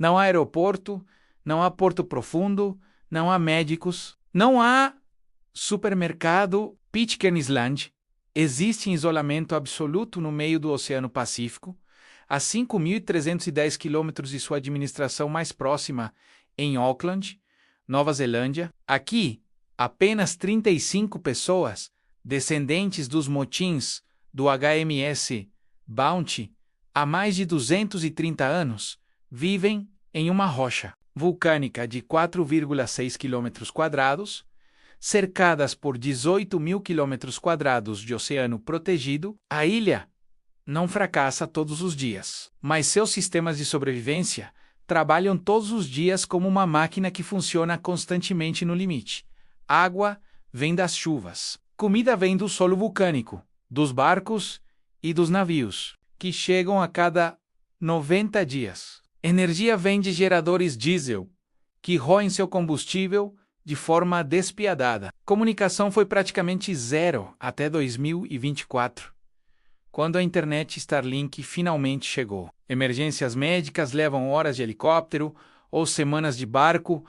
Não há aeroporto, não há porto profundo, não há médicos, não há supermercado. Pitcairn Island existe em isolamento absoluto no meio do Oceano Pacífico, a 5.310 quilômetros de sua administração mais próxima, em Auckland, Nova Zelândia. Aqui, apenas 35 pessoas, descendentes dos motins do HMS Bounty, há mais de 230 anos, vivem em uma rocha vulcânica de 4,6 km², cercadas por 18.000 km² de oceano protegido. A ilha não fracassa todos os dias, mas seus sistemas de sobrevivência trabalham todos os dias como uma máquina que funciona constantemente no limite. Água vem das chuvas. Comida vem do solo vulcânico, dos barcos e dos navios, que chegam a cada 90 dias. Energia vem de geradores diesel, que roem seu combustível de forma despiadada. Comunicação foi praticamente zero até 2024, quando a internet Starlink finalmente chegou. Emergências médicas levam horas de helicóptero ou semanas de barco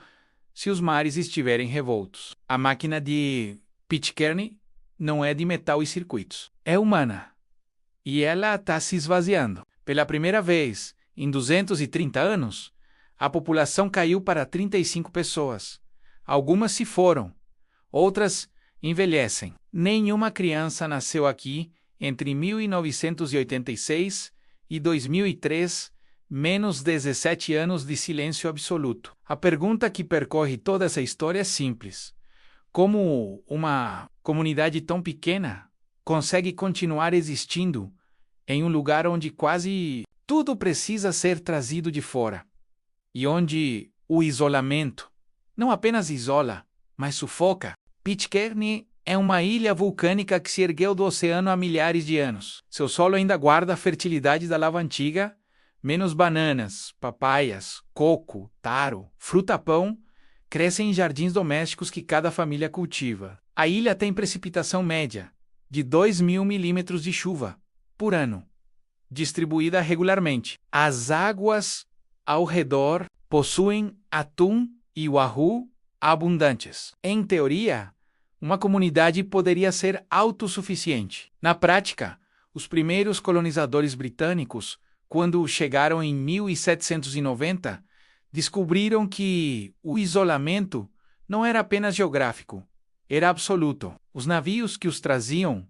se os mares estiverem revoltos. A máquina de Pitcairn não é de metal e circuitos. É humana. E ela está se esvaziando. Pela primeira vez em 230 anos, a população caiu para 35 pessoas. Algumas se foram, outras envelhecem. Nenhuma criança nasceu aqui entre 1986 e 2003, menos 17 anos de silêncio absoluto. A pergunta que percorre toda essa história é simples: como uma comunidade tão pequena consegue continuar existindo em um lugar onde quase tudo precisa ser trazido de fora, e onde o isolamento não apenas isola, mas sufoca? Pitcairn é uma ilha vulcânica que se ergueu do oceano há milhares de anos. Seu solo ainda guarda a fertilidade da lava antiga, menos bananas, papaias, coco, taro, fruta-pão crescem em jardins domésticos que cada família cultiva. A ilha tem precipitação média de 2.000 milímetros de chuva por ano, distribuída regularmente. As águas ao redor possuem atum e wahoo abundantes. Em teoria, uma comunidade poderia ser autossuficiente. Na prática, os primeiros colonizadores britânicos, quando chegaram em 1790, descobriram que o isolamento não era apenas geográfico, era absoluto. Os navios que os traziam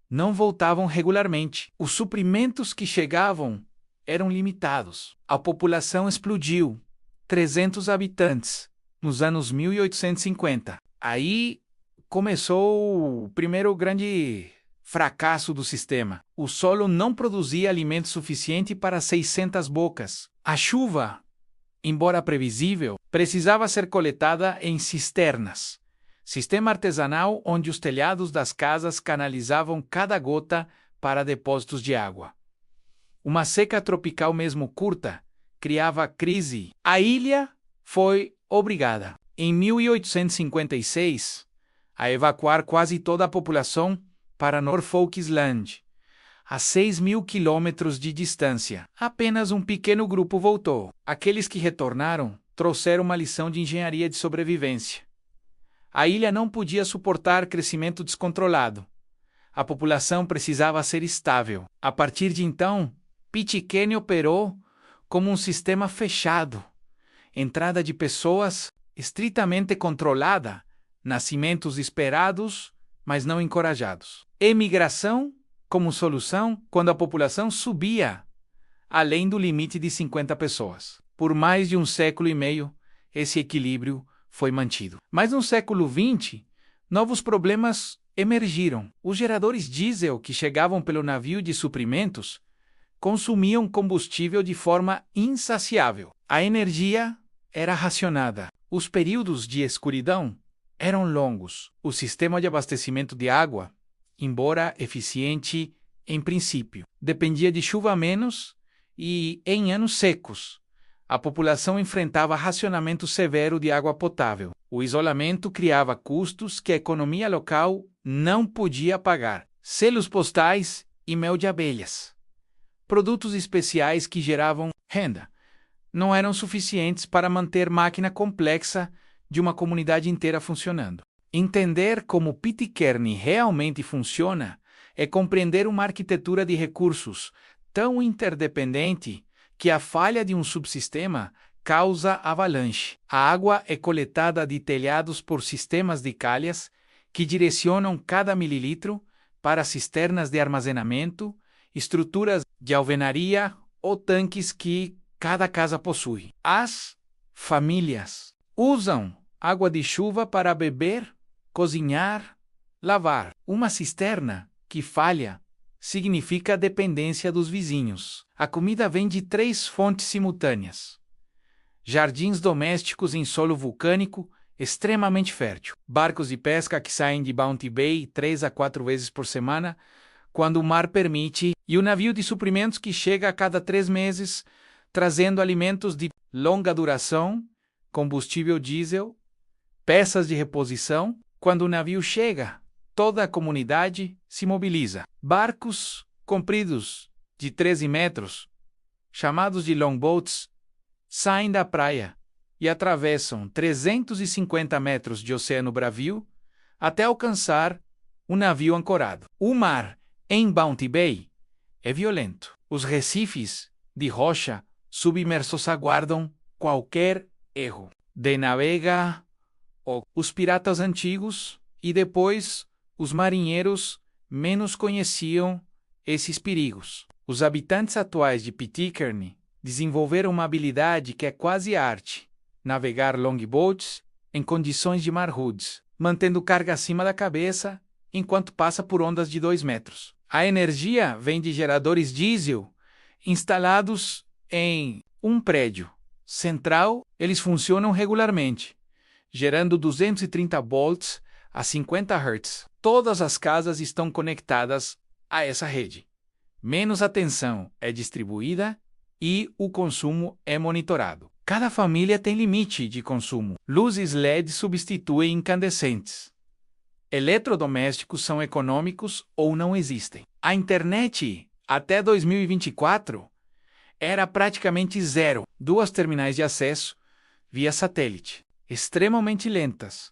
não voltavam regularmente. Os suprimentos que chegavam eram limitados. A população explodiu. 300 habitantes nos anos 1850. Aí começou o primeiro grande fracasso do sistema. O solo não produzia alimento suficiente para 600 bocas. A chuva, embora previsível, precisava ser coletada em cisternas. Sistema artesanal onde os telhados das casas canalizavam cada gota para depósitos de água. Uma seca tropical mesmo curta criava crise. A ilha foi obrigada, em 1856, a evacuar quase toda a população para Norfolk Island, a 6.000 quilômetros de distância. Apenas um pequeno grupo voltou. Aqueles que retornaram trouxeram uma lição de engenharia de sobrevivência. A ilha não podia suportar crescimento descontrolado. A população precisava ser estável. A partir de então, Pitcairn operou como um sistema fechado. Entrada de pessoas estritamente controlada, nascimentos esperados, mas não encorajados. Emigração como solução quando a população subia além do limite de 50 pessoas. Por mais de um século e meio, esse equilíbrio foi mantido. Mas no século XX, novos problemas emergiram. Os geradores diesel que chegavam pelo navio de suprimentos consumiam combustível de forma insaciável. A energia era racionada. Os períodos de escuridão eram longos. O sistema de abastecimento de água, embora eficiente em princípio, dependia de chuva a menos e, em anos secos, a população enfrentava racionamento severo de água potável. O isolamento criava custos que a economia local não podia pagar. Selos postais e mel de abelhas. Produtos especiais que geravam renda. não eram suficientes para manter máquina complexa de uma comunidade inteira funcionando. Entender como Pitcairn realmente funciona é compreender uma arquitetura de recursos tão interdependente que a falha de um subsistema causa avalanche. A água é coletada de telhados por sistemas de calhas que direcionam cada mililitro para cisternas de armazenamento, estruturas de alvenaria ou tanques que cada casa possui. As famílias usam água de chuva para beber, cozinhar, lavar. Uma cisterna que falha significa a dependência dos vizinhos. A comida vem de 3 fontes simultâneas: jardins domésticos em solo vulcânico extremamente fértil, barcos de pesca que saem de Bounty Bay 3 a 4 vezes por semana, quando o mar permite, e o navio de suprimentos que chega a cada 3 meses, trazendo alimentos de longa duração, combustível diesel, peças de reposição. Quando o navio chega, toda a comunidade se mobiliza. Barcos compridos de 13 metros, chamados de longboats, saem da praia e atravessam 350 metros de oceano bravio até alcançar um navio ancorado. O mar em Bounty Bay é violento. Os recifes de rocha submersos aguardam qualquer erro. De navega os piratas antigos e depois os marinheiros menos conheciam esses perigos. Os habitantes atuais de Pitcairn desenvolveram uma habilidade que é quase arte: navegar longboats em condições de mar rudes, mantendo carga acima da cabeça enquanto passa por ondas de 2 metros. A energia vem de geradores diesel instalados em um prédio central. Eles funcionam regularmente, gerando 230 volts a 50 Hz. Todas as casas estão conectadas a essa rede. Menos atenção é distribuída e o consumo é monitorado. Cada família tem limite de consumo. Luzes LED substituem incandescentes. Eletrodomésticos são econômicos ou não existem. A internet, até 2024, era praticamente zero. 2 terminais de acesso via satélite, extremamente lentas,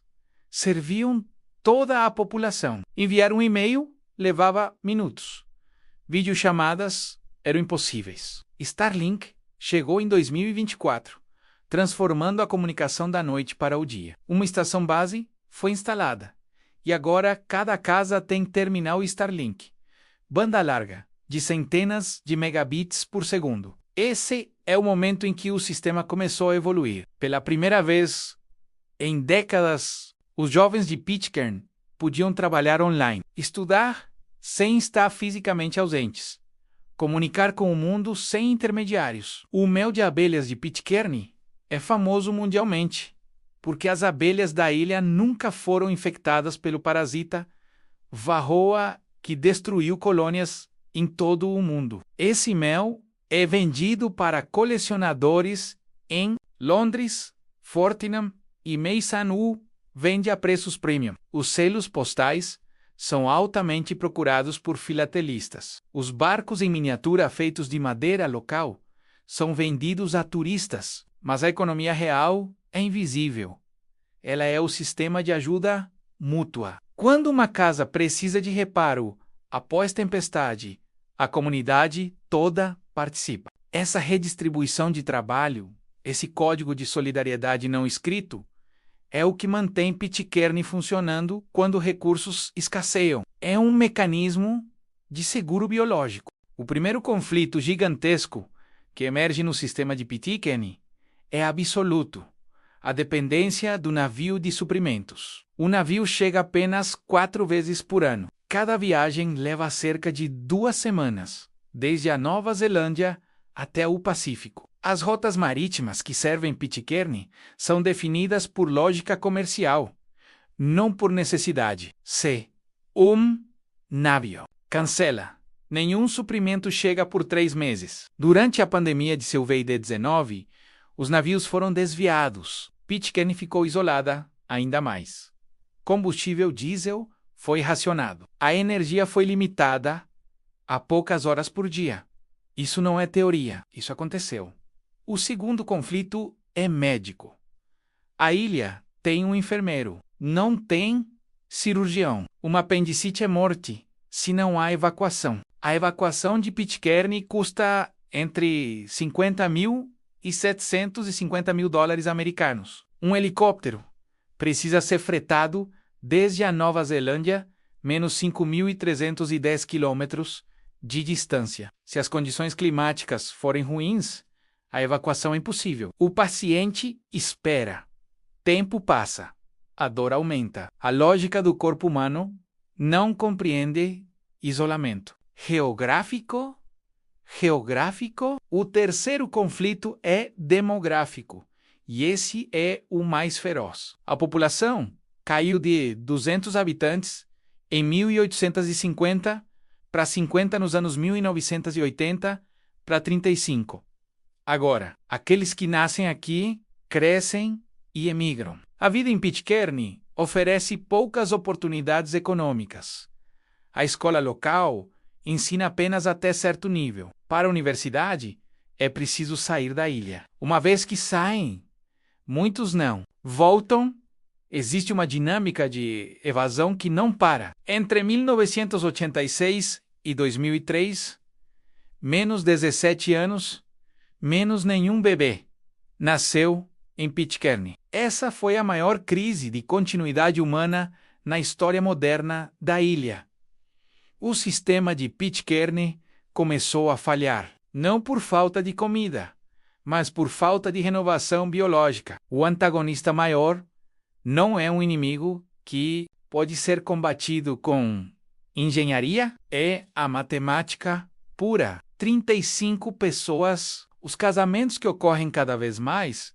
serviam toda a população. Enviar um e-mail levava minutos. Videochamadas eram impossíveis. Starlink chegou em 2024, transformando a comunicação da noite para o dia. Uma estação base foi instalada, e agora cada casa tem terminal Starlink, banda larga, de centenas de megabits por segundo. Esse é o momento em que o sistema começou a evoluir. Pela primeira vez em décadas, os jovens de Pitcairn podiam trabalhar online, estudar sem estar fisicamente ausentes, comunicar com o mundo sem intermediários. O mel de abelhas de Pitcairn é famoso mundialmente, porque as abelhas da ilha nunca foram infectadas pelo parasita varroa que destruiu colônias em todo o mundo. Esse mel é vendido para colecionadores em Londres. Fortnum e Mason vende a preços premium. Os selos postais são altamente procurados por filatelistas. Os barcos em miniatura feitos de madeira local são vendidos a turistas, mas a economia real é invisível. Ela é o sistema de ajuda mútua. Quando uma casa precisa de reparo após tempestade, a comunidade toda participa. Essa redistribuição de trabalho, esse código de solidariedade não escrito, é o que mantém Pitcairn funcionando quando recursos escasseiam. É um mecanismo de seguro biológico. O primeiro conflito gigantesco que emerge no sistema de Pitcairn é absoluto: a dependência do navio de suprimentos. O navio chega apenas 4 vezes por ano. Cada viagem leva cerca de 2 semanas, desde a Nova Zelândia até o Pacífico. As rotas marítimas que servem Pitcairn são definidas por lógica comercial, não por necessidade. Se um navio cancela, nenhum suprimento chega por 3 meses. Durante a pandemia de Covid-19, os navios foram desviados. Pitcairn ficou isolada ainda mais. Combustível diesel foi racionado. A energia foi limitada a poucas horas por dia. Isso não é teoria, isso aconteceu. O segundo conflito é médico. A ilha tem um enfermeiro, não tem cirurgião. Uma apendicite é morte se não há evacuação. A evacuação de Pitcairn custa entre 50 mil e 750 mil dólares americanos. Um helicóptero precisa ser fretado desde a Nova Zelândia, menos 5.310 quilômetros de distância. Se as condições climáticas forem ruins, a evacuação é impossível. O paciente espera. Tempo passa. A dor aumenta. A lógica do corpo humano não compreende isolamento. Geográfico. O terceiro conflito é demográfico, e esse é o mais feroz. A população caiu de 200 habitantes em 1850 para 50 nos anos 1980 para 35. Agora, aqueles que nascem aqui crescem e emigram. A vida em Pitcairn oferece poucas oportunidades econômicas. A escola local ensina apenas até certo nível. Para a universidade, é preciso sair da ilha. Uma vez que saem, muitos não voltam. Existe uma dinâmica de evasão que não para. Entre 1986 e 2003, menos 17 anos, menos nenhum bebê nasceu em Pitcairn. Essa foi a maior crise de continuidade humana na história moderna da ilha. O sistema de Pitcairn começou a falhar, não por falta de comida, mas por falta de renovação biológica. O antagonista maior não é um inimigo que pode ser combatido com engenharia, é a matemática pura. 35 pessoas. Os casamentos que ocorrem cada vez mais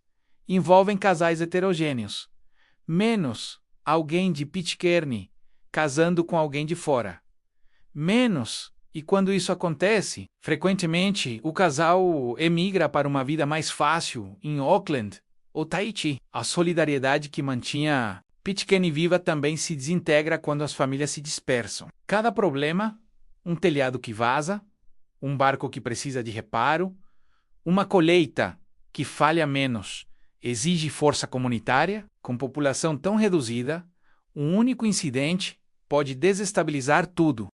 envolvem casais heterogêneos, menos alguém de Pitcairn casando com alguém de fora. Menos, e quando isso acontece, frequentemente o casal emigra para uma vida mais fácil em Auckland ou Tahiti. A solidariedade que mantinha Pitcairn viva também se desintegra quando as famílias se dispersam. Cada problema, um telhado que vaza, um barco que precisa de reparo, uma colheita que falha menos, exige força comunitária. Com população tão reduzida, um único incidente pode desestabilizar tudo.